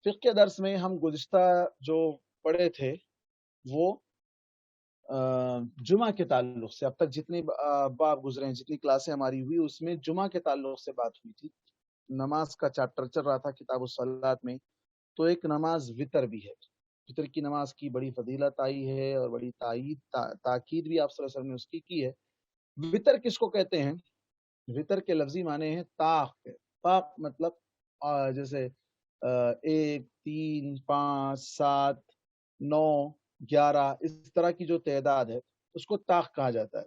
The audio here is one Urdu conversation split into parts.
فقہ کے درس میں ہم گزشتہ جو پڑھے تھے وہ جمعہ کے تعلق سے اب تک جتنی باب گزرے ہیں، جتنی کلاسیں ہماری ہوئی، اس میں جمعہ کے تعلق سے بات ہوئی تھی۔ نماز کا چیپٹر چل رہا تھا کتاب الصلاۃ میں، تو ایک نماز وطر بھی ہے۔ وطر کی نماز کی بڑی فضیلت آئی ہے اور بڑی تاکید بھی آپ صلی اللہ علیہ وسلم نے اس کی ہے۔ وطر کس کو کہتے ہیں؟ وطر کے لفظی معنی ہے طاق ہے۔ طاق مطلب جیسے 1 3 5 7 9 11 اس طرح کی جو تعداد ہے اس کو طاق کہا جاتا ہے۔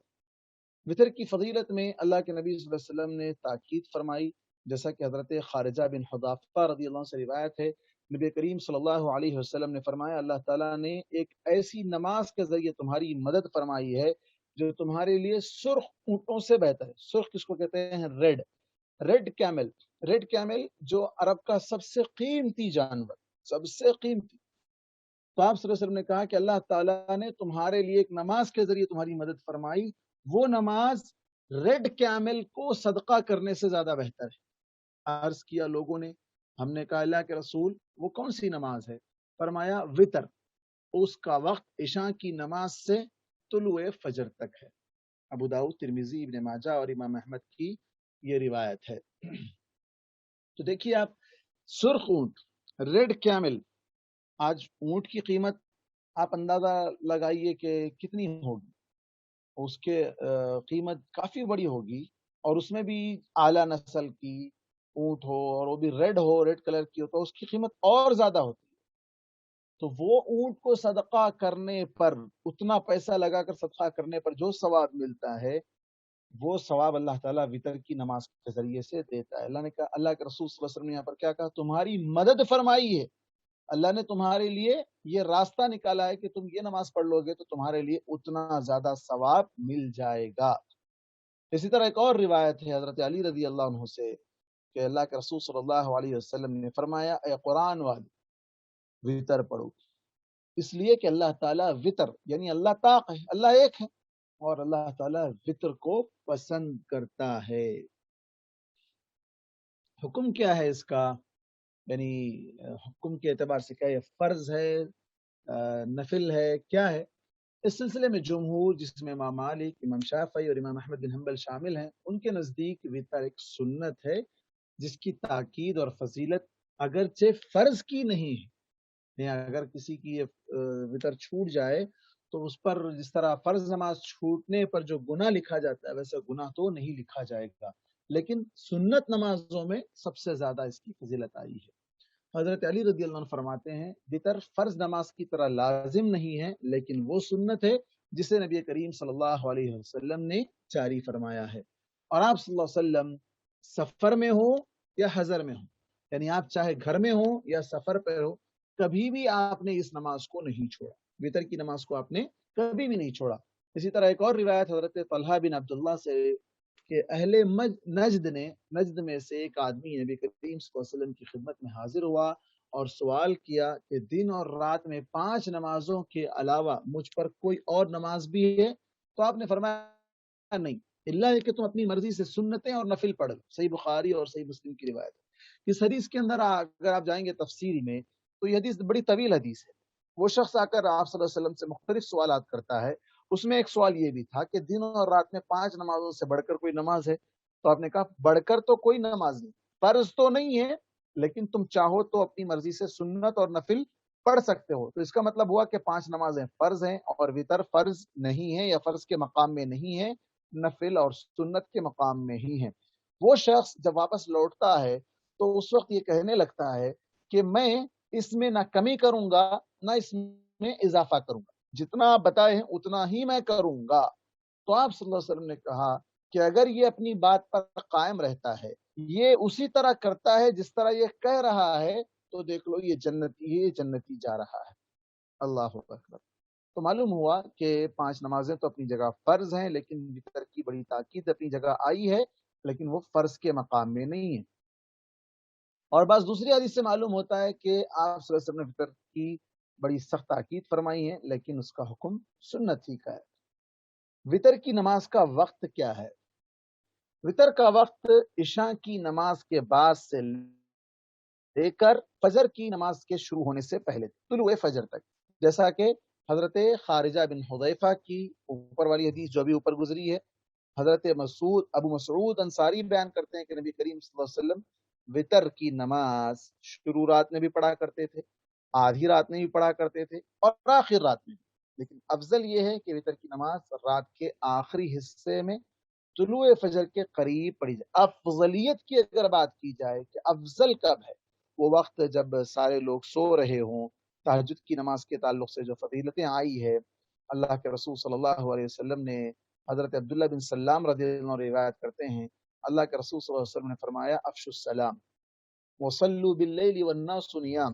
وطر کی فضیلت میں اللہ کے نبی صلی اللہ علیہ وسلم نے تاکید فرمائی، جیسا کہ حضرت خارجہ بن حذافہ رضی اللہ عنہ سے روایت ہے، نبی کریم صلی اللہ علیہ وسلم نے فرمایا اللہ تعالیٰ نے ایک ایسی نماز کے ذریعے تمہاری مدد فرمائی ہے جو تمہارے لیے سرخ اونٹوں سے بہتر ہے۔ سرخ کس کو کہتے ہیں؟ Red camel. ریڈ کیمل جو عرب کا سب سے قیمتی جانور، سب سے قیمتی۔ تو آپ صلی اللہ علیہ وسلم نے کہا کہ اللہ تعالیٰ نے تمہارے لیے ایک نماز کے ذریعے تمہاری مدد فرمائی، وہ نماز ریڈ کیمل کو صدقہ کرنے سے زیادہ بہتر ہے۔ عرض کیا لوگوں نے، ہم نے کہا اللہ کے رسول وہ کون سی نماز ہے؟ فرمایا وطر، اس کا وقت عشاء کی نماز سے طلوع فجر تک ہے۔ ابو داؤد، ترمذی، ابن ماجہ اور امام احمد کی یہ روایت ہے۔ تو دیکھیے آپ، سرخ اونٹ، ریڈ کیمل، آج اونٹ کی قیمت آپ اندازہ لگائیے کہ کتنی ہوگی۔ اس کے قیمت کافی بڑی ہوگی، اور اس میں بھی اعلیٰ نسل کی اونٹ ہو اور وہ بھی ریڈ کلر کی ہو تو اس کی قیمت اور زیادہ ہوتی ہے۔ تو وہ اونٹ کو صدقہ کرنے پر، اتنا پیسہ لگا کر صدقہ کرنے پر جو ثواب ملتا ہے، وہ ثواب اللہ تعالیٰ وطر کی نماز کے ذریعے سے دیتا ہے۔ اللہ نے کہا، اللہ کے رسول صلی اللہ علیہ وسلم نے یہاں پر کیا کہا؟ تمہاری مدد فرمائی ہے۔ اللہ نے تمہارے لیے یہ راستہ نکالا ہے کہ تم یہ نماز پڑھ لو گے تو تمہارے لیے اتنا زیادہ ثواب مل جائے گا۔ اسی طرح ایک اور روایت ہے حضرت علی رضی اللہ عنہ سے کہ اللہ کے رسول صلی اللہ علیہ وسلم نے فرمایا، اے قرآن والے، وطر پڑھو، اس لیے کہ اللہ تعالیٰ وطر یعنی اللہ طاق ہے، اللہ ایک ہے، اور اللہ تعالیٰ وطر کو پسند کرتا ہے۔ حکم کیا ہے اس کا؟ یعنی حکم کے اعتبار سے کیا یہ فرض ہے، نفل ہے، کیا ہے؟ اس سلسلے میں جمہور، جس میں امام مالک، امام شافعی اور امام احمد بن حنبل شامل ہیں، ان کے نزدیک وطر ایک سنت ہے جس کی تاکید اور فضیلت اگرچہ فرض کی نہیں ہے۔ یعنی اگر کسی کی یہ وطر چھوٹ جائے تو اس پر جس طرح فرض نماز چھوٹنے پر جو گناہ لکھا جاتا ہے ویسا گناہ تو نہیں لکھا جائے گا، لیکن سنت نمازوں میں سب سے زیادہ اس کی فضیلت آئی ہے۔ حضرت علی رضی اللہ عنہ فرماتے ہیں، وطر فرض نماز کی طرح لازم نہیں ہے، لیکن وہ سنت ہے جسے نبی کریم صلی اللہ علیہ وسلم نے جاری فرمایا ہے۔ اور آپ صلی اللہ علیہ وسلم سفر میں ہو یا حضر میں ہو، یعنی آپ چاہے گھر میں ہو یا سفر پہ ہو، کبھی بھی آپ نے اس نماز کو نہیں چھوڑا، وطر کی نماز کو آپ نے کبھی بھی نہیں چھوڑا۔ اسی طرح ایک اور روایت حضرت طلحہ بن عبداللہ سے کہ اہل نجد میں سے ایک آدمی نبی کریم صلی اللہ علیہ وسلم کی خدمت میں حاضر ہوا اور سوال کیا کہ دن اور رات میں 5 نمازوں کے علاوہ مجھ پر کوئی اور نماز بھی ہے؟ تو آپ نے فرمایا نہیں، اللہ کہ تم اپنی مرضی سے سنتیں اور نفل پڑھ لو۔ صحیح بخاری اور صحیح مسلم کی روایت ہے۔ اس حدیث کے اندر اگر آپ جائیں گے تفسیری میں تو یہ حدیث بڑی طویل حدیث ہے۔ وہ شخص آ کر آپ صلی اللہ علیہ وسلم سے مختلف سوالات کرتا ہے، اس میں ایک سوال یہ بھی تھا کہ دن اور رات میں 5 نمازوں سے بڑھ کر کوئی نماز ہے؟ تو آپ نے کہا بڑھ کر تو کوئی نماز نہیں، فرض تو نہیں ہے، لیکن تم چاہو تو اپنی مرضی سے سنت اور نفل پڑھ سکتے ہو۔ تو اس کا مطلب ہوا کہ 5 نمازیں فرض ہیں اور وطر فرض نہیں ہے یا فرض کے مقام میں نہیں ہے، نفل اور سنت کے مقام میں ہی ہے۔ وہ شخص جب واپس لوٹتا ہے تو اس وقت یہ کہنے لگتا ہے کہ میں اس میں نہ کمی کروں گا نہ اس میں اضافہ کروں گا، جتنا آپ بتائے ہیں اتنا ہی میں کروں گا۔ تو آپ صلی اللہ علیہ وسلم نے کہا کہ اگر یہ اپنی بات پر قائم رہتا ہے، یہ اسی طرح کرتا ہے جس طرح یہ کہہ رہا ہے، تو دیکھ لو یہ جنتی جا رہا ہے۔ اللہ اکبر۔ تو معلوم ہوا کہ 5 نمازیں تو اپنی جگہ فرض ہیں، لیکن وطر کی بڑی تاکید اپنی جگہ آئی ہے، لیکن وہ فرض کے مقام میں نہیں ہے۔ اور بعض دوسری حدیث سے معلوم ہوتا ہے کہ آپ صلی اللہ علیہ وسلم نے وطر کی بڑی سخت تاکید فرمائی ہے، لیکن اس کا حکم سنت ہی کا ہے۔ وطر کی نماز کا وقت کیا ہے؟ وطر کا وقت عشاء کی نماز کے بعد سے لے کر فجر کی نماز کے شروع ہونے سے پہلے طلوع فجر تک، جیسا کہ حضرت خارجہ بن حذیفہ کی اوپر والی حدیث جو ابھی اوپر گزری ہے، حضرت ابو مسعود انصاری بیان کرتے ہیں کہ نبی کریم صلی اللہ علیہ وسلم وطر کی نماز شروع رات میں بھی پڑھا کرتے تھے، آدھی رات میں بھی پڑھا کرتے تھے، اور آخر رات میں بھی، لیکن افضل یہ ہے کہ وطر کی نماز رات کے آخری حصے میں طلوع فجر کے قریب پڑھی جائے۔ افضلیت کی اگر بات کی جائے کہ افضل کب ہے، وہ وقت جب سارے لوگ سو رہے ہوں۔ تہجد کی نماز کے تعلق سے جو فضیلتیں آئی ہے، اللہ کے رسول صلی اللہ علیہ وسلم نے حضرت عبداللہ بن سلام رضی اللہ عنہ روایت کرتے ہیں، اللہ کے رسول صلی اللہ علیہ وسلم نے فرمایا افشوا السلام وصلوا باللیل والناس نیام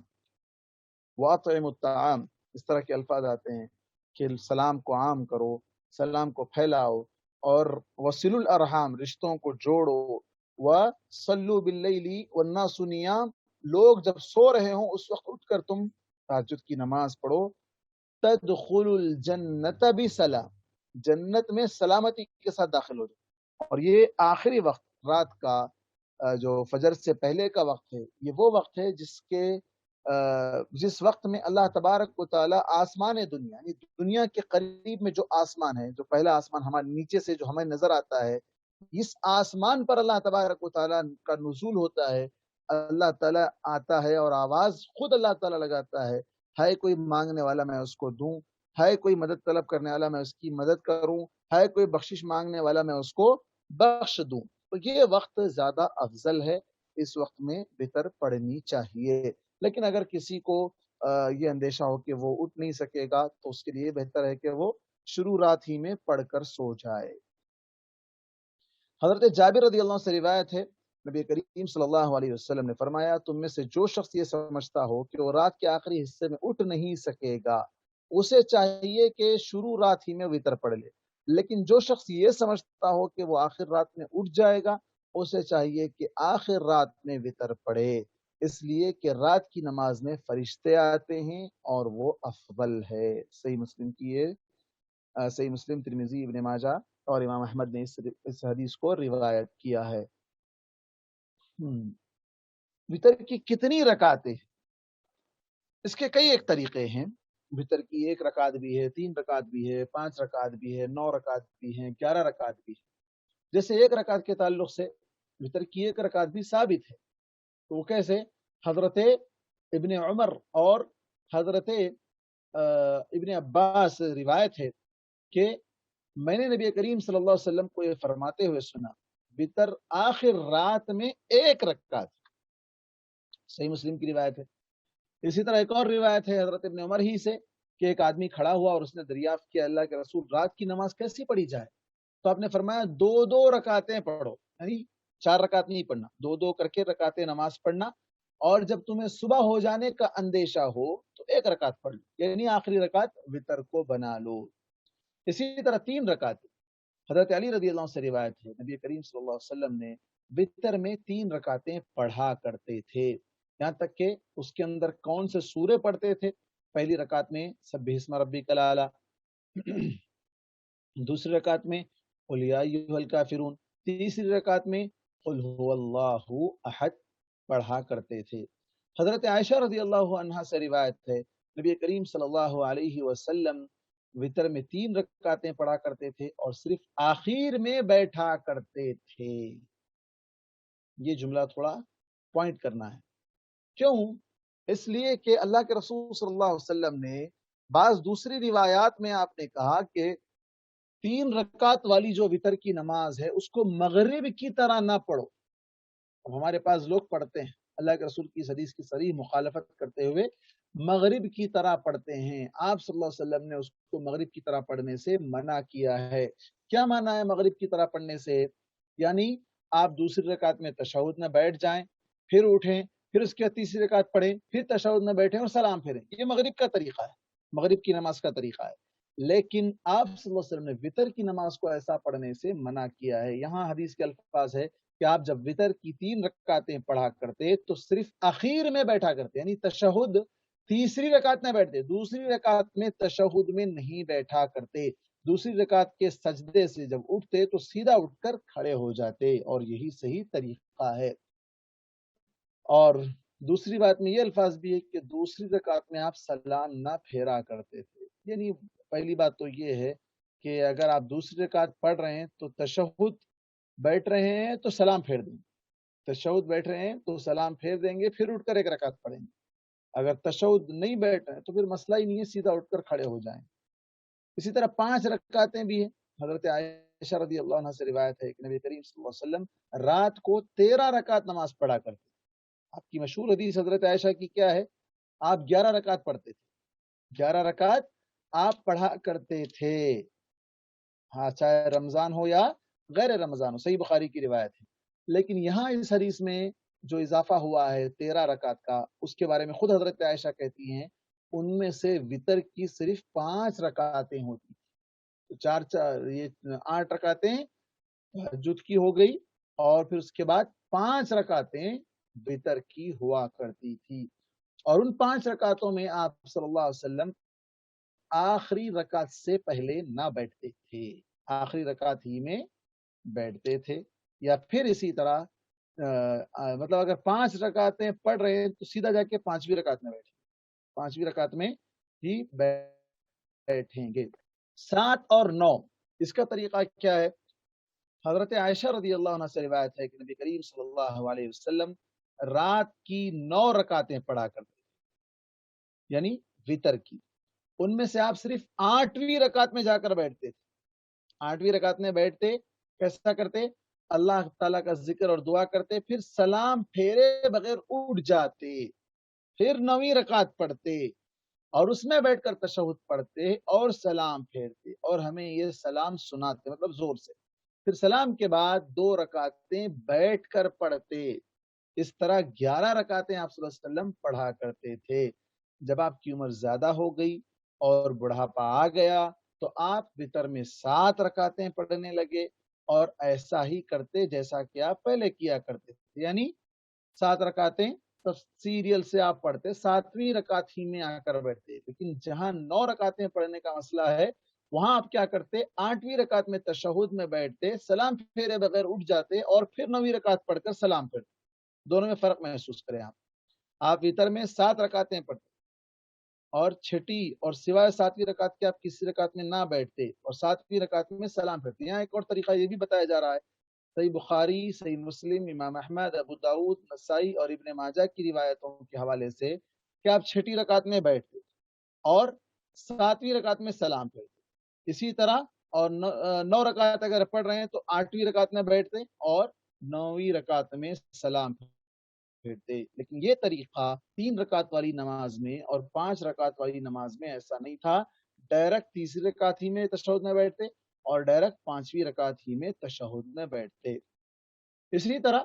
واطعموا الطعام، اس طرح کے الفاظ آتے ہیں کہ سلام کو عام کرو، سلام کو پھیلاؤ، اور وصلوا الارحام، رشتوں کو جوڑو، وصلوا باللیل والناس نیام، لوگ جب سو رہے ہوں اس وقت اٹھ کر تم تہجد کی نماز پڑھو، تدخل الجنت بسلام، جنت میں سلامتی کے ساتھ داخل ہو جائے۔ اور یہ آخری وقت رات کا جو فجر سے پہلے کا وقت ہے، یہ وہ وقت ہے جس وقت میں اللہ تبارک و تعالیٰ آسمان دنیا، یعنی دنیا کے قریب میں جو آسمان ہے، جو پہلا آسمان ہمارے نیچے سے جو ہمیں نظر آتا ہے، اس آسمان پر اللہ تبارک و تعالیٰ کا نزول ہوتا ہے۔ اللہ تعالیٰ آتا ہے اور آواز خود اللہ تعالیٰ لگاتا ہے کوئی مانگنے والا میں اس کو دوں، ہے کوئی مدد طلب کرنے والا میں اس کی مدد کروں، ہے کوئی بخشش مانگنے والا میں اس کو بخش دوں۔ تو یہ وقت زیادہ افضل ہے، اس وقت میں وتر پڑھنی چاہیے۔ لیکن اگر کسی کو یہ اندیشہ ہو کہ وہ اٹھ نہیں سکے گا تو اس کے لیے بہتر ہے کہ وہ شروع رات ہی میں پڑھ کر سو جائے۔ حضرت جابر رضی اللہ عنہ سے روایت ہے، نبی کریم صلی اللہ علیہ وسلم نے فرمایا تم میں سے جو شخص یہ سمجھتا ہو کہ وہ رات کے آخری حصے میں اٹھ نہیں سکے گا، اسے چاہیے کہ شروع رات ہی میں وتر پڑھ لے، لیکن جو شخص یہ سمجھتا ہو کہ وہ آخر رات میں اٹھ جائے گا، اسے چاہیے کہ آخر رات میں وتر پڑھے، اس لیے کہ رات کی نماز میں فرشتے آتے ہیں اور وہ افضل ہے۔ صحیح مسلم کی صحیح مسلم، ترمذی، ابن ماجہ اور امام احمد نے اس حدیث کو روایت کیا ہے۔ وتر کی کتنی رکعتیں؟ اس کے کئی ایک طریقے ہیں۔ وتر کی 1 رکعت بھی ہے، 3 رکعت بھی ہے، 5 رکعت بھی ہے، 9 رکعت بھی ہیں، 11 رکعت بھی ہے۔ جیسے 1 رکعت کے تعلق سے وتر کی 1 رکعت بھی ثابت ہے، تو وہ کیسے؟ حضرت ابن عمر اور حضرت ابن عباس سے روایت ہے کہ میں نے نبی کریم صلی اللہ علیہ وسلم کو یہ فرماتے ہوئے سنا، وتر آخر رات میں 1 رکعت۔ صحیح مسلم کی روایت ہے۔ اسی طرح ایک اور روایت ہے حضرت ابن عمر ہی سے کہ ایک آدمی کھڑا ہوا اور اس نے دریافت کیا اللہ کے رسول رات کی نماز کیسی پڑھی جائے؟ تو آپ نے فرمایا 2 رکعتیں پڑھو، یعنی 4 رکعت نہیں پڑھنا، 2 کر کے رکعتیں نماز پڑھنا، اور جب تمہیں صبح ہو جانے کا اندیشہ ہو تو 1 رکعت پڑھ لو، یعنی آخری رکعت وتر کو بنا لو۔ اسی طرح 3 رکعت حضرت علی رضی اللہ عنہ سے روایت ہے، نبی کریم صلی اللہ علیہ وسلم نے وتر میں 3 رکعتیں پڑھا کرتے تھے، یہاں تک کہ اس کے اندر کون سے سورے پڑھتے تھے؟ پہلی رکعت میں سبح اسم ربک الاعلی، دوسری رکعت میں قل یا ایھا الکافرون، تیسری رکعت میں قل هو اللہ احد پڑھا کرتے تھے۔ حضرت عائشہ رضی اللہ عنہا سے روایت ہے، نبی کریم صلی اللہ علیہ وسلم وتر میں 3 رکعتیں پڑھا کرتے تھے اور صرف آخر میں بیٹھا کرتے تھے۔ یہ جملہ تھوڑا پوائنٹ کرنا ہے، کیوں؟ اس لیے کہ اللہ کے رسول صلی اللہ علیہ وسلم نے بعض دوسری روایات میں آپ نے کہا کہ 3 رکعت والی جو وتر کی نماز ہے اس کو مغرب کی طرح نہ پڑھو۔ اب ہمارے پاس لوگ پڑھتے ہیں، اللہ کے رسول کی اس حدیث کی صریح مخالفت کرتے ہوئے مغرب کی طرح پڑھتے ہیں۔ آپ صلی اللہ علیہ وسلم نے اس کو مغرب کی طرح پڑھنے سے منع کیا ہے۔ کیا معنی ہے مغرب کی طرح پڑھنے سے؟ یعنی آپ دوسری رکعت میں تشہد میں بیٹھ جائیں، پھر اٹھیں، پھر اس کے بعد تیسری رکعت پڑھیں، پھر تشہد میں بیٹھیں اور سلام پھیریں۔ یہ مغرب کا طریقہ ہے، مغرب کی نماز کا طریقہ ہے۔ لیکن آپ صلی اللہ علیہ وسلم نے وتر کی نماز کو ایسا پڑھنے سے منع کیا ہے۔ یہاں حدیث کے الفاظ ہے کہ آپ جب وتر کی 3 رکعتیں پڑھا کرتے تو صرف اخیر میں بیٹھا کرتے، یعنی تشہد تیسری رکعت میں بیٹھتے، دوسری رکعت میں تشہد میں نہیں بیٹھا کرتے۔ دوسری رکعت کے سجدے سے جب اٹھتے تو سیدھا اٹھ کر کھڑے ہو جاتے، اور یہی صحیح طریقہ ہے۔ اور دوسری بات میں یہ الفاظ بھی ہے کہ دوسری رکعت میں آپ سلام نہ پھیرا کرتے تھے. یعنی پہلی بات تو یہ ہے کہ اگر آپ دوسری رکعت پڑھ رہے ہیں تو تشہد بیٹھ رہے ہیں تو سلام پھیر دیں گے. تشہد بیٹھ رہے ہیں تو سلام پھیر دیں گے، پھر اٹھ کر ایک رکعت پڑھیں گے. اگر تشہد نہیں بیٹھ رہے تو پھر مسئلہ ہی نہیں ہے، سیدھا اٹھ کر کھڑے ہو جائیں. اسی طرح 5 رکعتیں بھی ہیں. حضرت عائشہ رضی اللہ عنہ سے روایت ہے کہ نبی کریم صلی اللہ علیہ وسلم رات کو 13 رکعت نماز پڑھا کرتے. آپ کی مشہور حدیث حضرت عائشہ کی کیا ہے؟ آپ 11 رکعت پڑھتے تھے. 11 رکعت آپ پڑھا کرتے تھے، ہاں، چاہے رمضان ہو یا غیر رمضان ہو. صحیح بخاری کی روایت ہے. لیکن یہاں اس حدیث میں جو اضافہ ہوا ہے 13 رکعت کا، اس کے بارے میں خود حضرت عائشہ کہتی ہیں ان میں سے وتر کی صرف 5 رکعتیں ہوتی. یہ 8 رکعتیں تہجد کی ہو گئی، اور پھر اس کے بعد 5 رکعتیں وتر کی ہوا کرتی تھی. اور ان 5 رکعتوں میں آپ صلی اللہ علیہ وسلم آخری رکعت سے پہلے نہ بیٹھتے تھے، آخری رکعت ہی میں بیٹھتے تھے. یا پھر اسی طرح مطلب اگر 5 رکعتیں پڑھ رہے ہیں تو سیدھا جا کے 5ویں رکعت میں بیٹھیں، 5ویں رکعت میں ہی بیٹھیں گے. 7 اور 9 اس کا طریقہ کیا ہے؟ حضرت عائشہ رضی اللہ عنہ سے روایت ہے کہ نبی کریم صلی اللہ علیہ وسلم رات کی 9 رکعتیں پڑھا کرتے تھے، یعنی وتر کی. ان میں سے آپ صرف 8ویں رکعت میں جا کر بیٹھتے تھے. 8ویں رکعت میں بیٹھتے، کیسا کرتے؟ اللہ تعالیٰ کا ذکر اور دعا کرتے، پھر سلام پھیرے بغیر اٹھ جاتے، پھر 9ویں رکعت پڑھتے، اور اس میں بیٹھ کر تشہد پڑھتے اور سلام پھیرتے، اور ہمیں یہ سلام سناتے، مطلب زور سے. پھر سلام کے بعد 2 رکعتیں بیٹھ کر پڑھتے. اس طرح 11 رکعتیں آپ صلی اللہ علیہ وسلم پڑھا کرتے تھے. جب آپ کی عمر زیادہ ہو گئی اور بڑھاپا آ گیا تو آپ وتر میں 7 رکعتیں پڑھنے لگے، اور ایسا ہی کرتے جیسا کہ آپ پہلے کیا کرتے تھے. یعنی 7 رکعتیں سیریل سے آپ پڑھتے، 7ویں رکعت ہی میں آ کر بیٹھتے. لیکن جہاں 9 رکعتیں پڑھنے کا مسئلہ ہے وہاں آپ کیا کرتے؟ 8ویں رکعت میں تشہد میں بیٹھتے، سلام پھیرے بغیر اٹھ جاتے، اور پھر 9ویں رکعت پڑھ کر سلام پھیرتے. دونوں میں فرق محسوس کریں. آپ وتر میں 7 رکعتیں پڑھتے، اور چھٹی اور سوائے 7ویں رکعت کے آپ کسی رکعت میں نہ بیٹھتے، اور 7ویں رکعت میں سلام پھیرتے. یہاں ایک اور طریقہ یہ بھی بتایا جا رہا ہے، صحیح بخاری، صحیح مسلم، امام احمد، ابو داؤد، نسائی اور ابن ماجہ کی روایتوں کے حوالے سے کہ آپ چھٹی رکعت میں بیٹھتے اور 7ویں رکعت میں سلام پھیرتے. اسی طرح اور 9 رکعت اگر پڑھ رہے ہیں تو 8ویں رکعت میں بیٹھتے اور 9ویں رکعت میں سلام پھیرتے. لیکن یہ طریقہ 3 رکعت والی نماز میں اور 5 رکعت والی نماز میں ایسا نہیں تھا. ڈائریکٹ تیسری رکعت ہی میں تشہد میں بیٹھتے اور ڈائریکٹ 5ویں رکعت ہی میں تشہد میں بیٹھتے. اسی طرح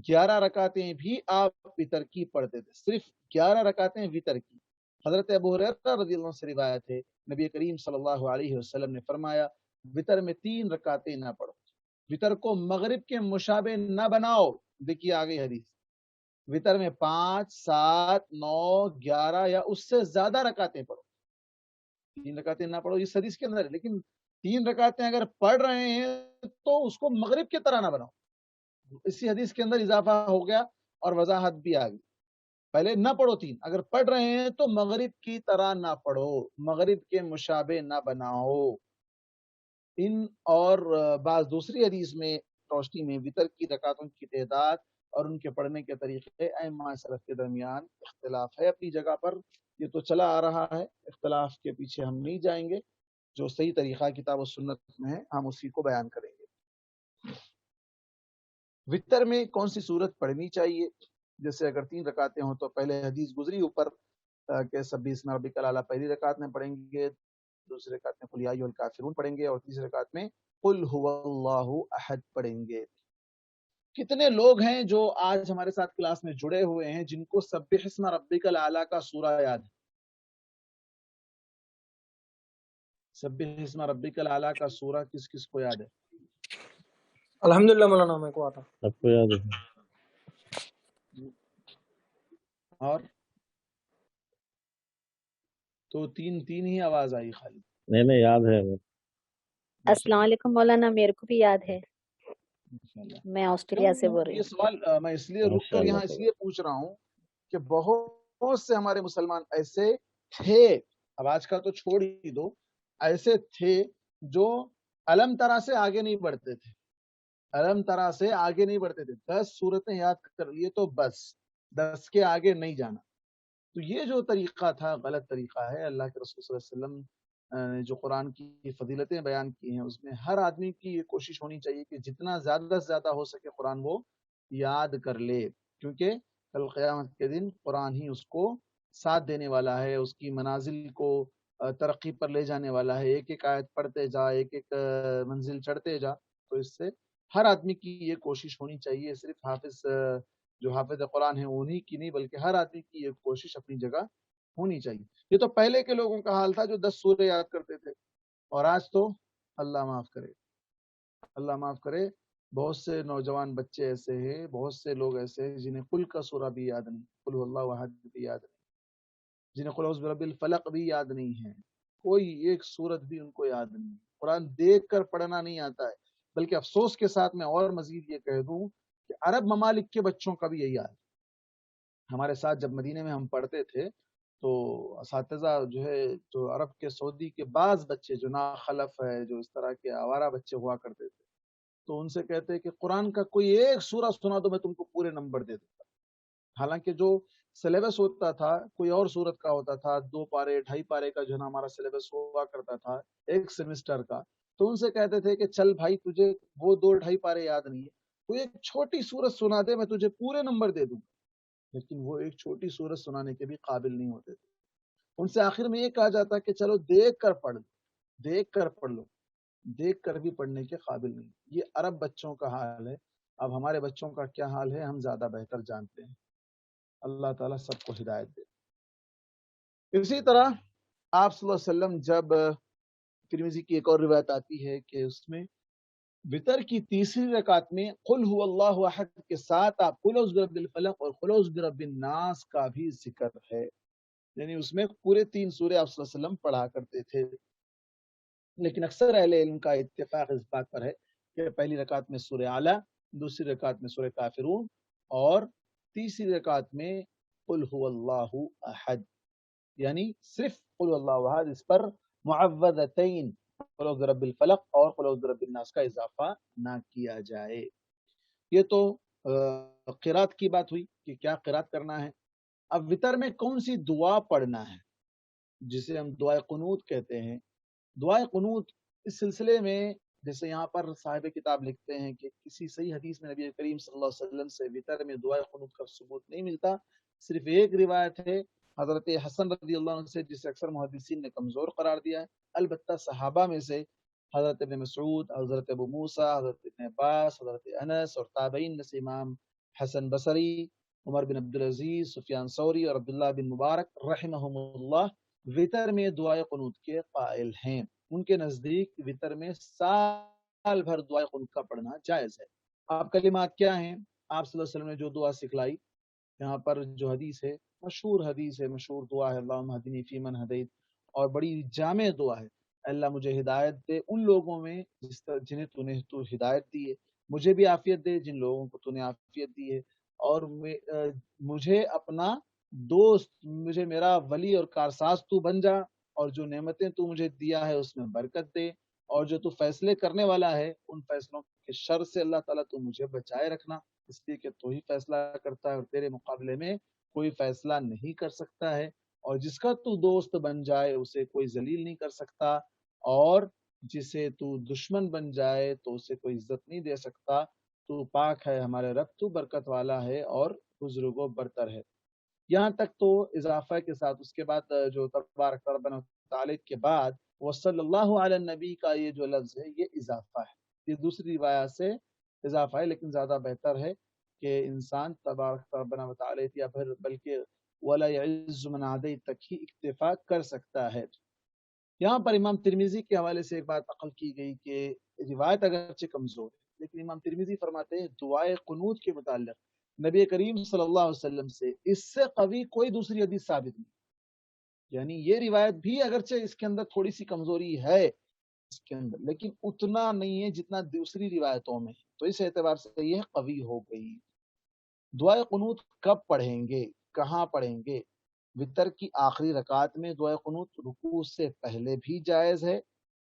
11 رکعتیں بھی آپ وتر کی پڑھتے تھے، صرف 11 رکعتیں وتر کی. حضرت ابو ہریرہ رضی اللہ عنہ سے روایت ہے، نبی کریم صلی اللہ علیہ وسلم نے فرمایا وتر میں 3 رکعتیں نہ پڑھو، وتر کو مغرب کے مشابہ نہ بناؤ. دیکھیے آگے حدیث، وتر میں 5، 7، 9، 11 یا اس سے زیادہ رکعتیں پڑھو. 3 رکعتیں نہ پڑھو اس حدیث کے اندر، لیکن 3 رکعتیں اگر پڑھ رہے ہیں تو اس کو مغرب کی طرح نہ بناؤ. اسی حدیث کے اندر اضافہ ہو گیا اور وضاحت بھی آ گئی. پہلے نہ پڑھو 3، اگر پڑھ رہے ہیں تو مغرب کی طرح نہ پڑھو، مغرب کے مشابہ نہ بناؤ. ان اور بعض دوسری حدیث میں روشنی میں وتر کی رکعتوں کی تعداد اور ان کے پڑھنے کے طریقے ائمہ سلف کے درمیان اختلاف ہے. اپنی جگہ پر یہ تو چلا آ رہا ہے، اختلاف کے پیچھے ہم نہیں جائیں گے. جو صحیح طریقہ کتاب و سنت میں ہے ہم اسی کو بیان کریں گے. وتر میں کون سی صورت پڑھنی چاہیے؟ جیسے اگر 3 رکعتیں ہوں تو پہلے حدیث گزری اوپر کہ سبح اسم ربک الاعلی پہلی رکعت میں پڑھیں گے، دوسری رکعت میں قل یا ایھا الکافرون پڑھیں گے، اور تیسری رکعت میں قل هو اللہ احد پڑھیں گے. کتنے لوگ ہیں جو آج ہمارے ساتھ کلاس میں جڑے ہوئے ہیں جن کو سبح اسم ربک الاعلی کا سورہ یاد ہے؟ سبح اسم ربک الاعلی کا سورہ کس کس کو یاد ہے؟ الحمدللہ مولانا میرے کو آتا، سب کو یاد ہے. اور تو تین ہی آواز آئی خالی. نہیں یاد ہے وہ. السلام علیکم مولانا، میرے کو بھی یاد ہے، میں آسٹریلیا سے بول رہی یہ ہوں. سوال میں اس لیے رک کر یہاں اس لیے پوچھ رہا ہوں کہ بہت سے ہمارے مسلمان ایسے تھے، اب آج کا تو چھوڑ ہی دو، ایسے تھے جو علم ترا سے آگے نہیں بڑھتے تھے، علم ترا سے آگے نہیں بڑھتے تھے، 10 صورتیں یاد کر لیے تو بس، 10 کے آگے نہیں جانا۔ تو یہ جو طریقہ تھا غلط طریقہ ہے۔ اللہ کے رسول صلی اللہ علیہ وسلم نے جو قرآن کی فضیلتیں بیان کی ہیں، اس میں ہر آدمی کی یہ کوشش ہونی چاہیے کہ جتنا زیادہ سے زیادہ ہو سکے قرآن وہ یاد کر لے، کیونکہ کل قیامت کے دن قرآن ہی اس کو ساتھ دینے والا ہے، اس کی منازل کو ترقی پر لے جانے والا ہے۔ ایک ایک آیت پڑھتے جا، ایک ایک منزل چڑھتے جا۔ تو اس سے ہر آدمی کی یہ کوشش ہونی چاہیے، صرف جو حافظ قرآن ہیں انہی کی نہیں، بلکہ ہر آدمی کی یہ کوشش اپنی جگہ ہونی چاہیے۔ یہ تو پہلے کے لوگوں کا حال تھا جو 10 سورے یاد کرتے تھے، اور آج تو اللہ معاف کرے، اللہ معاف کرے، بہت سے نوجوان بچے ایسے ہیں، بہت سے لوگ ایسے ہیں جنہیں قل کا سورہ بھی یاد نہیں، قل هو اللہ احد بھی یاد نہیں، جنہیں قل اعوذ برب الفلق بھی یاد نہیں ہے، کوئی ایک سورت بھی ان کو یاد نہیں۔ قرآن دیکھ کر پڑھنا نہیں آتا ہے، بلکہ افسوس کے ساتھ میں اور مزید یہ کہہ دوں کہ عرب ممالک کے بچوں کا بھی یہی حال ہے۔ ہمارے ساتھ جب مدینے میں ہم پڑھتے تھے تو اساتذہ جو ہے، جو عرب کے سعودی کے بعض بچے جو ناخلف ہے، جو اس طرح کے آوارہ بچے ہوا کرتے تھے، تو ان سے کہتے کہ قرآن کا کوئی ایک سورہ سنا دو میں تم کو پورے نمبر دے دوں گا۔ حالانکہ جو سلیبس ہوتا تھا کوئی اور سورت کا ہوتا تھا، 2 پارے 2.5 پارے کا جو ہے نا ہمارا سلیبس ہوا کرتا تھا ایک سیمسٹر کا، تو ان سے کہتے تھے کہ چل بھائی تجھے وہ 2 2.5 پارے یاد نہیں ہے، کوئی ایک چھوٹی سورت سنا دے میں تجھے پورے نمبر دے دوں گا۔ لیکن وہ ایک چھوٹی سورت سنانے کے بھی قابل نہیں ہوتے تھے۔ ان سے آخر میں یہ کہا جاتا کہ چلو دیکھ کر پڑھ لو، دیکھ کر پڑھ لو، دیکھ کر بھی پڑھنے کے قابل نہیں۔ یہ عرب بچوں کا حال ہے۔ اب ہمارے بچوں کا کیا حال ہے ہم زیادہ بہتر جانتے ہیں۔ اللہ تعالیٰ سب کو ہدایت دے۔ اسی طرح آپ صلی اللہ علیہ وسلم جب ترمذی کی ایک اور روایت آتی ہے کہ اس میں وطر کی تیسری رکعت میں قل هو اللہ احد کے ساتھ آپ قل اعوذ برب الفلق اور قل اعوذ برب الناس کا بھی ذکر ہے، یعنی اس میں پورے 3 سورے آپ صلی اللہ علیہ وسلم پڑھا کرتے تھے۔ لیکن اکثر اہل علم کا اتفاق اس بات پر ہے کہ پہلی رکعت میں سورہ اعلیٰ، دوسری رکعت میں سورہ کافرون، اور تیسری رکعت میں قل هو اللہ احد، یعنی صرف قل هو اللہ احد، اس پر معوذتین قل اعوذ برب الفلق اور قل اعوذ برب الناس کا اضافہ نہ کیا جائے۔ یہ تو قرات کی بات ہوئی کہ کیا قرات کرنا ہے۔ اب وطر میں کون سی دعا پڑھنا ہے، جسے ہم دعائے قنوت کہتے ہیں۔ دعائے قنوت اس سلسلے میں جیسے یہاں پر صاحب کتاب لکھتے ہیں کہ کسی صحیح حدیث میں نبی کریم صلی اللہ علیہ وسلم سے وطر میں دعائے قنوت کا ثبوت نہیں ملتا، صرف ایک روایت ہے حضرت حسن رضی اللہ عنہ سے، جسے اکثر محدثین نے کمزور قرار دیا ہے۔ البتہ صحابہ میں سے حضرت ابن مسعود، حضرت ابو موسیٰ، حضرت ابن عباس، حضرت انس اور تابعین میں سے امام حسن بصری، عمر بن عبدالعزیز، سفیان ثوری اور عبداللہ بن مبارک رحمہم اللہ وطر میں دعائے قنوت کے قائل ہیں۔ ان کے نزدیک وطر میں سال بھر دعائے قنوت کا پڑھنا جائز ہے۔ آپ کلمات کیا ہیں؟ آپ صلی اللہ علیہ وسلم نے جو دعا سکھلائی، یہاں پر جو حدیث ہے، مشہور حدیث ہے، مشہور دعا ہے، اللہم اہدنی فیمن ہدیت، اور بڑی جامع دعا ہے۔ اللہ مجھے ہدایت دے ان لوگوں میں جنہیں تو ہدایت دی ہے، مجھے بھی عافیت دے جن لوگوں کو تو نے عافیت دی ہے، اور مجھے اپنا دوست، مجھے میرا ولی اور کارساز تو بن جا، اور جو نعمتیں تو مجھے دیا ہے اس میں برکت دے، اور جو تو فیصلے کرنے والا ہے ان فیصلوں کے شر سے اللہ تعالیٰ تو مجھے بچائے رکھنا، اس لیے کہ تو ہی فیصلہ کرتا ہے اور تیرے مقابلے میں کوئی فیصلہ نہیں کر سکتا ہے، اور جس کا تو دوست بن جائے اسے کوئی ذلیل نہیں کر سکتا، اور جسے تو دشمن بن جائے تو اسے کوئی عزت نہیں دے سکتا۔ تو پاک ہے ہمارے رب، تو برکت والا ہے اور بزرگوں برتر ہے۔ یہاں تک تو اضافہ کے ساتھ اس کے بعد جو تبارک ربنا وتعالی کے بعد وصلی اللہ علی النبی کا یہ جو لفظ ہے یہ اضافہ ہے، یہ دوسری روایت سے اضافہ ہے، لیکن زیادہ بہتر ہے کہ انسان تبارک ربنا وتعالی یا پھر بلکہ ولا يعز من عادی تک ہی اکتفا کر سکتا ہے۔ یہاں پر امام ترمذی کے حوالے سے ایک بات نقل کی گئی کہ روایت اگرچہ کمزور ہے، لیکن امام ترمذی فرماتے ہیں دعائے قنوت کے متعلق نبی کریم صلی اللہ علیہ وسلم سے اس سے قوی کوئی دوسری حدیث ثابت نہیں، یعنی یہ روایت بھی اگرچہ اس کے اندر تھوڑی سی کمزوری ہے اس کے اندر، لیکن اتنا نہیں ہے جتنا دوسری روایتوں میں، تو اس اعتبار سے یہ قوی ہو گئی۔ دعائے قنوت کب پڑھیں گے؟ کہاں پڑھیں گے؟ وطر کی آخری رکعت میں دعائے قنوت رکوع سے پہلے بھی جائز ہے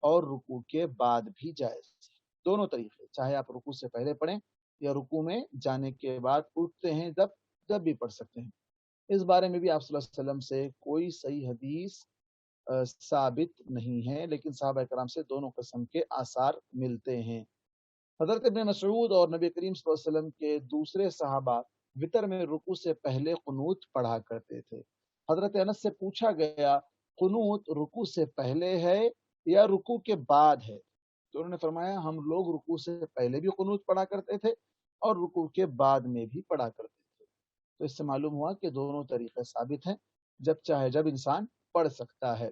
اور رکوع کے بعد بھی جائز ہے، دونوں طریقے، چاہے آپ رکوع سے پہلے پڑھیں یا رکوع میں جانے کے بعد اٹھتے ہیں جب بھی پڑھ سکتے ہیں۔ اس بارے میں بھی آپ صلی اللہ علیہ وسلم سے کوئی صحیح حدیث ثابت نہیں ہے، لیکن صحابہ کرام سے دونوں قسم کے آثار ملتے ہیں۔ حضرت ابن مسعود اور نبی کریم صلی اللہ علیہ وسلم کے دوسرے صحابہ وطر میں رکوع سے پہلے قنوت پڑھا کرتے تھے۔ حضرت انس سے پوچھا گیا قنوت رکوع سے پہلے ہے یا رکوع کے بعد ہے؟ تو انہوں نے فرمایا ہم لوگ رکوع سے پہلے بھی قنوت پڑھا کرتے تھے اور رکوع کے بعد میں بھی پڑھا کرتے تھے۔ تو اس سے معلوم ہوا کہ دونوں طریقے ثابت ہیں، جب چاہے جب انسان پڑھ سکتا ہے۔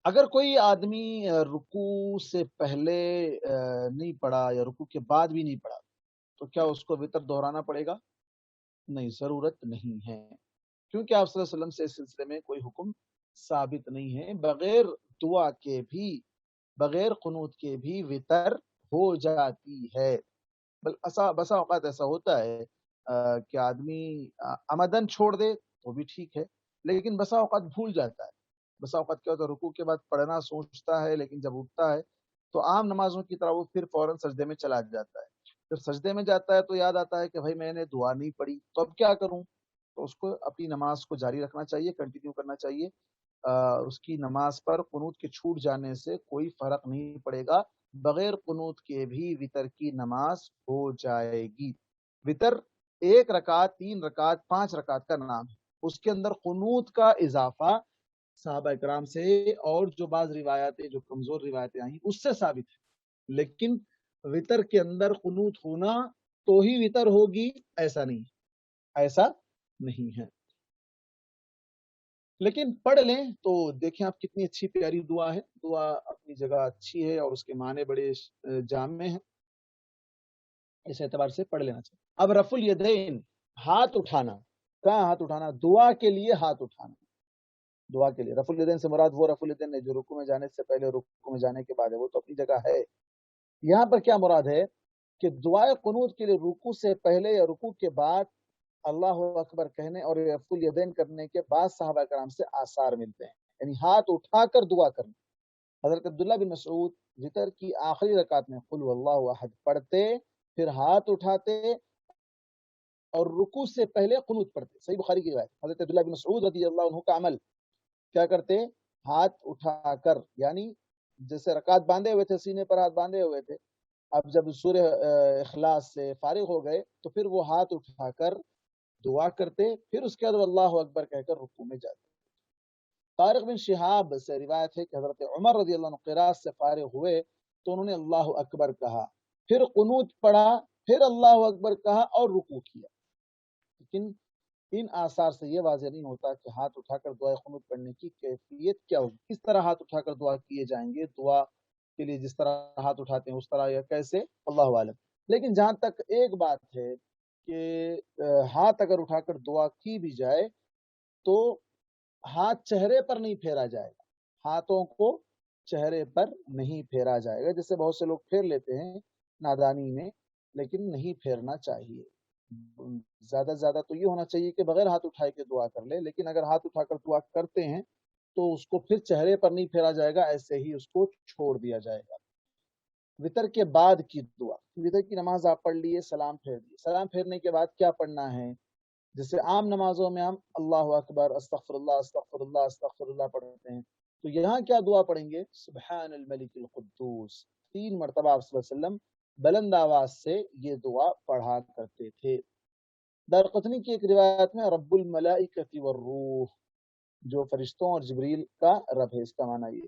اگر کوئی آدمی رکوع سے پہلے نہیں پڑھا یا رکوع کے بعد بھی نہیں پڑھا تو کیا اس کو وطر دہرانا پڑے گا؟ نہیں، ضرورت نہیں ہے، کیونکہ آپ صلی اللہ علیہ وسلم سے اس سلسلے میں کوئی حکم ثابت نہیں ہے۔ بغیر دعا کے بھی، بغیر قنوت کے بھی وطر ہو جاتی ہے۔ بسا اوقات ایسا ہوتا ہے کہ آدمی عمدن چھوڑ دے تو بھی ٹھیک ہے، لیکن بسا اوقات بھول جاتا ہے۔ بسا اوقات کیا ہوتا ہے، رکوع کے بعد پڑھنا سوچتا ہے، لیکن جب اٹھتا ہے تو عام نمازوں کی طرح وہ پھر فوراً سجدے میں چلا جاتا ہے۔ پھر سجدے میں جاتا ہے تو یاد آتا ہے کہ بھائی میں نے دعا نہیں پڑھی، تو اب کیا کروں؟ تو اس کو اپنی نماز کو جاری رکھنا چاہیے، کنٹینیو کرنا چاہیے۔ اس کی نماز پر قنوت کے چھوٹ جانے سے کوئی فرق نہیں پڑے گا، بغیر قنوت کے بھی وطر کی نماز ہو جائے گی۔ وطر 1 رکعت، 3 رکعت، 5 رکعت کا نام ہے، اس کے اندر قنوت کا اضافہ صحابہ کرام سے اور جو بعض روایتیں جو کمزور روایتیں آئیں اس سے ثابت ہے، لیکن وطر کے اندر قنوت ہونا تو ہی وطر ہوگی ایسا نہیں ہے۔ لیکن پڑھ لیں تو دیکھیں آپ کتنی اچھی پیاری دعا ہے، دعا اپنی جگہ اچھی ہے اور اس کے معنی بڑے جامع ہیں، اس اعتبار سے پڑھ لینا چاہیے۔ اب رفع الیدین، ہاتھ اٹھانا، کہاں ہاتھ اٹھانا؟ دعا کے لیے ہاتھ اٹھانا، دعا کے لیے۔ رفع الیدین سے مراد وہ رفع الیدین ہے جو رکوع میں جانے سے پہلے، رکوع میں جانے کے بعد ہے، وہ تو اپنی جگہ ہے۔ یہاں پر کیا مراد ہے کہ دعائے قنوت کے لیے رکوع سے پہلے یا رکوع کے بعد اللہ اکبر کہنے اور رفع الیدین کرنے کے بعد صحابہ کرام سے آثار ملتے ہیں، یعنی ہاتھ اٹھا کر دعا کرنا۔ حضرت عبداللہ بن مسعود وطر کی آخری رکعت میں قل واللہ احد پڑھتے، پھر ہاتھ اٹھاتے اور رکوع سے پہلے قنوت پڑھتے۔ صحیح بخاری کی روایت، حضرت عبداللہ بن مسعود رضی اللہ عنہ کا عمل کیا کرتے؟ ہاتھ اٹھا کر، یعنی جیسے رکعت باندھے ہوئے تھے، سینے پر ہاتھ باندھے ہوئے تھے، اب جب سورہ اخلاص سے فارغ ہو گئے تو پھر وہ ہاتھ اٹھا کر دعا کرتے، پھر اس کے بعد اللہ اکبر کہہ کر رکوع میں جاتے۔ طارق بن شہاب سے روایت ہے کہ حضرت عمر رضی اللہ عنہ قراءت سے فارغ ہوئے تو انہوں نے اللہ اکبر کہا، پھر قنوت پڑھا، پھر اللہ اکبر کہا اور رکوع کیا۔ لیکن ان آثار سے یہ واضح نہیں ہوتا کہ ہاتھ اٹھا کر دعائے قنوت پڑھنے کی کیفیت کیا ہوگی، کس طرح ہاتھ اٹھا کر دعا کیے جائیں گے، دعا کے لیے جس طرح ہاتھ اٹھاتے ہیں اس طرح یا کیسے، اللہ عالم۔ لیکن جہاں تک ایک بات ہے کہ ہاتھ اگر اٹھا کر دعا کی بھی جائے تو ہاتھ چہرے پر نہیں پھیرا جائے گا، ہاتھوں کو چہرے پر نہیں پھیرا جائے گا، جیسے بہت سے لوگ پھیر لیتے ہیں نادانی میں، لیکن نہیں پھیرنا چاہیے۔ زیادہ سے زیادہ تو یہ ہونا چاہیے کہ بغیر ہاتھ اٹھائے کے دعا کر لے، لیکن اگر ہاتھ اٹھا کر دعا کرتے ہیں تو اس کو پھر چہرے پر نہیں پھیرا جائے گا، ایسے ہی اس کو چھوڑ دیا جائے گا۔ وطر کے بعد کی دعا، وطر کی نماز آپ پڑھ لیے، سلام پھیر دیے، سلام پھیرنے کے بعد کیا پڑھنا ہے؟ جیسے عام نمازوں میں ہم اللہ اکبر، استغفر اللہ، استغفر اللہ، استغفر اللہ پڑھتے ہیں، تو یہاں کیا دعا پڑھیں گے؟ سبحان الملک القدوس، 3 مرتبہ آپ صلی اللہ علیہ وسلم بلند آواز سے یہ دعا پڑھا کرتے تھے۔ دارقطنی کی ایک روایت میں رب الملائکۃ والروح، جو فرشتوں اور جبریل کا رب ہے، اس کا معنی یہ۔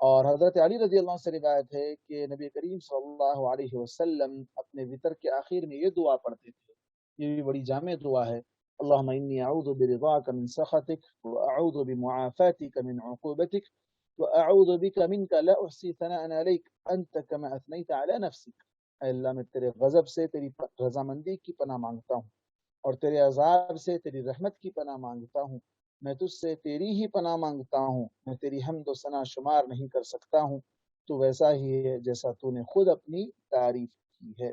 اور حضرت علی رضی اللہ عنہ سے روایت ہے کہ نبی کریم صلی اللہ علیہ وسلم اپنے وطر کے آخر میں یہ دعا پڑھتے تھے، یہ بھی بڑی جامع دعا ہے۔ اللہم انی اعوذ برضاک من سخطک واعوذ بمعافاتک من عقوبتک واعوذ بک منک لا احصی ثناء علیک انت کما اثنیت علی نفسک۔ اے اللہ میں تیرے غضب سے تیری رضامندی کی پناہ مانگتا ہوں اور تیرے عذاب سے تیری رحمت کی پناہ مانگتا ہوں، میں تجھ سے تیری ہی پناہ مانگتا ہوں، میں تیری حمد و ثنا شمار نہیں کر سکتا ہوں، تو ویسا ہی ہے جیسا تو نے خود اپنی تعریف کی ہے۔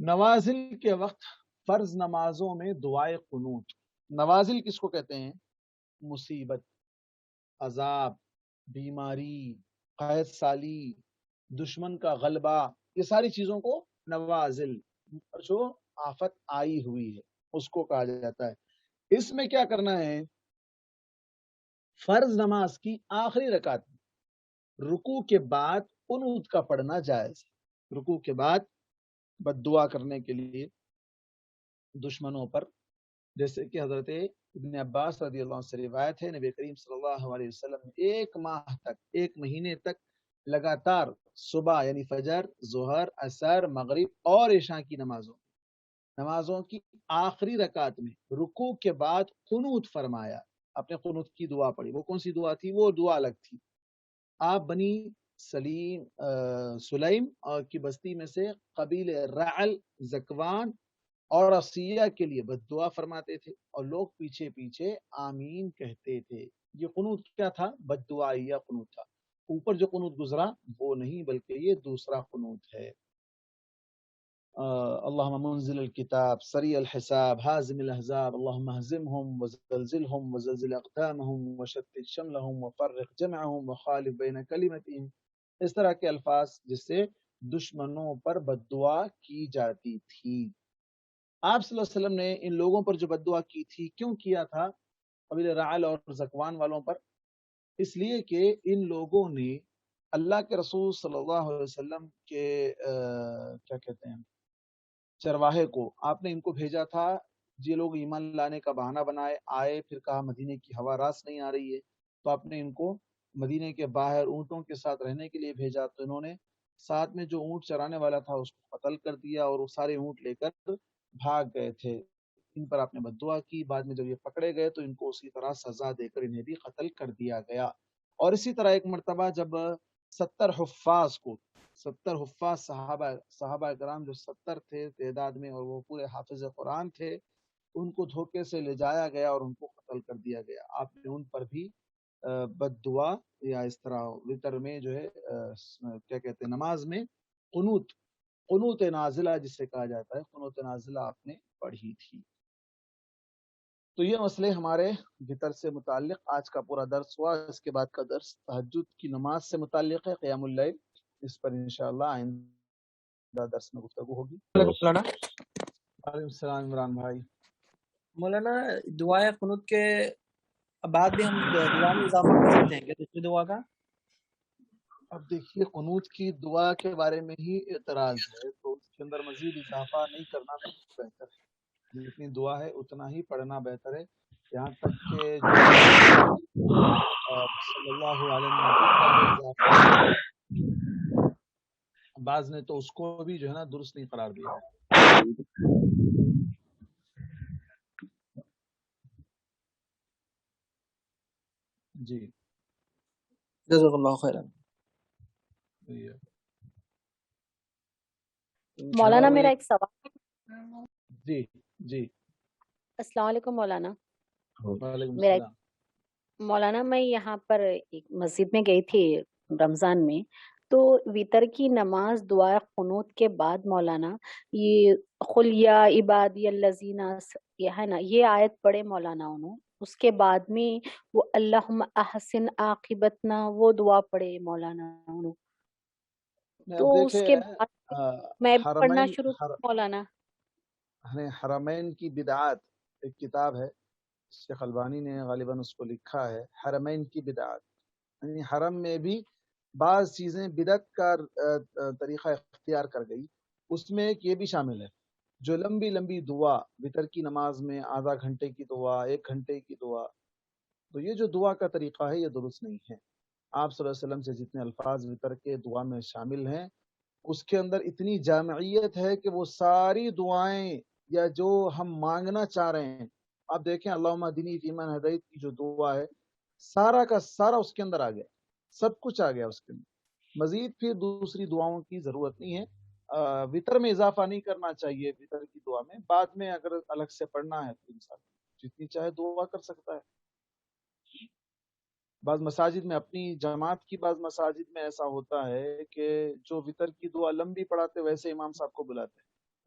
نوازل کے وقت فرض نمازوں میں دعائے قنوت. نوازل کس کو کہتے ہیں؟ مصیبت، عذاب، بیماری، قحط سالی، دشمن کا غلبہ، یہ ساری چیزوں کو نوازل، جو آفت آئی ہوئی ہے اس کو کہا جاتا ہے. اس میں کیا کرنا ہے؟ فرض نماز کی آخری رکعت میں رکوع کے بعد قنوت کا پڑھنا جائز ہے. رکوع کے بعد بد دعا کرنے کے لیے دشمنوں پر، جیسے کہ حضرت ابن عباس رضی اللہ عنہ سے روایت ہے، نبی کریم صلی اللہ علیہ وسلم نے 1 ماہ تک، 1 مہینے تک لگاتار صبح یعنی فجر، ظہر، عصر، مغرب اور عشاء کی نمازوں کی آخری رکعت میں رکوع کے بعد قنوت فرمایا. اپنے قنوت کی دعا پڑھی. وہ کون سی دعا تھی؟ وہ دعا الگ تھی. آپ بنی سلیم کی بستی میں سے قبیل رعل، زکوان اور عصیہ کے لیے بد دعا فرماتے تھے اور لوگ پیچھے پیچھے آمین کہتے تھے. یہ قنوت کیا تھا؟ بد دعائیہ قنوت تھا. اوپر جو قنوت گزرا وہ نہیں، بلکہ یہ دوسرا قنوت ہے. اللہم منزل الکتاب سریع الحساب حازم الاحزاب اللہم اہزمہم وزلزلہم وزلزل اقدامہم وشتت شملہم وفرق جمعہم وخالف بین کلمتہم. اس طرح کے الفاظ جس سے دشمنوں پر بد دعا کی جاتی تھی. آپ صلی اللہ علیہ وسلم نے ان لوگوں پر جو بد دعا کی تھی کیوں کیا تھا؟ قبیل رعل اور زکوان والوں پر، اس لیے کہ ان لوگوں نے اللہ کے رسول صلی اللہ علیہ وسلم کے کیا کہتے ہیں چرواہے کو، آپ نے ان کو بھیجا تھا. یہ لوگ ایمان لانے کا بہانہ بنائے آئے، پھر کہا مدینے کی ہوا راس نہیں آ رہی ہے، تو آپ نے ان کو مدینے کے باہر اونٹوں کے ساتھ رہنے کے لیے بھیجا. تو انہوں نے ساتھ میں جو اونٹ چرانے والا تھا اس کو قتل کر دیا اور وہ سارے اونٹ لے کر بھاگ گئے تھے. ان پر آپ نے بد دعا کی. بعد میں جب یہ پکڑے گئے تو ان کو اسی طرح سزا دے کر انہیں بھی قتل کر دیا گیا. اور اسی طرح ایک مرتبہ جب 70 حفاظ صحابہ کرام جو 70 تھے تعداد میں اور وہ پورے حافظ قرآن تھے، ان کو دھوکے سے لے جایا گیا اور ان کو قتل کر دیا گیا. آپ نے ان پر بھی بد دعا یا اس طرح وتر میں جو ہے کیا کہتے ہیں نماز میں قنوت نازلہ جسے کہا جاتا ہے، قنوت نازلہ آپ نے پڑھی تھی. تو یہ مسئلے ہمارے وتر سے متعلق آج کا پورا درس ہوا. اس کے بعد کا درس تہجد کی نماز سے متعلق ہے، قیام اللیل. اس پر انشاءاللہ آئندہ درس میں گفتگو ہوگی. مولانا وعلیکم السلام عمران بھائی. مولانا دعائے قنوت کے بعد بھی ہم دعا میں اضافہ کر سکتے ہیں کیا دوسری دعا کا؟ اب دیکھیے قنوت کی دعا کے بارے میں ہی اعتراض ہے، تو اس کے اندر مزید اضافہ نہیں کرنا بہتر ہے. جتنی دعا ہے اتنا ہی پڑھنا بہتر ہے. یہاں تک کہ صلی اللہ علیہ نبی کا جو اضافہ ہے، بعض نے تو اس کو بھی جو ہے نا درست نہیں قرار دیا ہے. جی جزاک اللہ خیرا. مولانا میرا ایک سوال. جی جی السلام علیکم مولانا. وعلیکم میرا السلام. مولانا میں یہاں پر ایک مسجد میں گئی تھی رمضان میں، تو ویتر کی نماز دعا قنوت کے بعد مولانا یہ قل یا عبادی الذین یہ ہے نا یہ آیت پڑھے مولانا انہوں. اس کے بعد میں وہ اللہم احسن عاقبتنا وہ دعا پڑھے مولانا انہوں. تو اس کے بعد میں بھی پڑھنا شروع مولانا. حرمین کی بدعات ایک کتاب ہے، شیخ البانی نے غالباً اس کو لکھا ہے، حرمین کی بدعات. یعنی حرم میں بھی بعض چیزیں بدعت کا طریقہ اختیار کر گئی. اس میں ایک یہ بھی شامل ہے جو لمبی لمبی دعا وتر کی نماز میں آدھا گھنٹے کی دعا، 1 گھنٹے کی دعا، تو یہ جو دعا کا طریقہ ہے یہ درست نہیں ہے. آپ صلی اللہ علیہ وسلم سے جتنے الفاظ وتر کے دعا میں شامل ہیں اس کے اندر اتنی جامعیت ہے کہ وہ ساری دعائیں یا جو ہم مانگنا چاہ رہے ہیں، آپ دیکھیں اللہم اہدنی فیمن ہدیت کی جو دعا ہے سارا کا سارا اس کے اندر آ گیا، سب کچھ آ گیا اس کے اندر. مزید پھر دوسری دعاؤں کی ضرورت نہیں ہے. وتر میں اضافہ نہیں کرنا چاہیے وتر کی دعا میں. بعد میں اگر الگ سے پڑھنا ہے تو انسان جتنی چاہے دعا کر سکتا ہے. بعض مساجد میں اپنی جماعت کی بعض مساجد میں ایسا ہوتا ہے کہ جو وتر کی دعا لمبی پڑھاتے ویسے امام صاحب کو بلاتے ہیں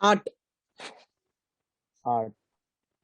8। 8।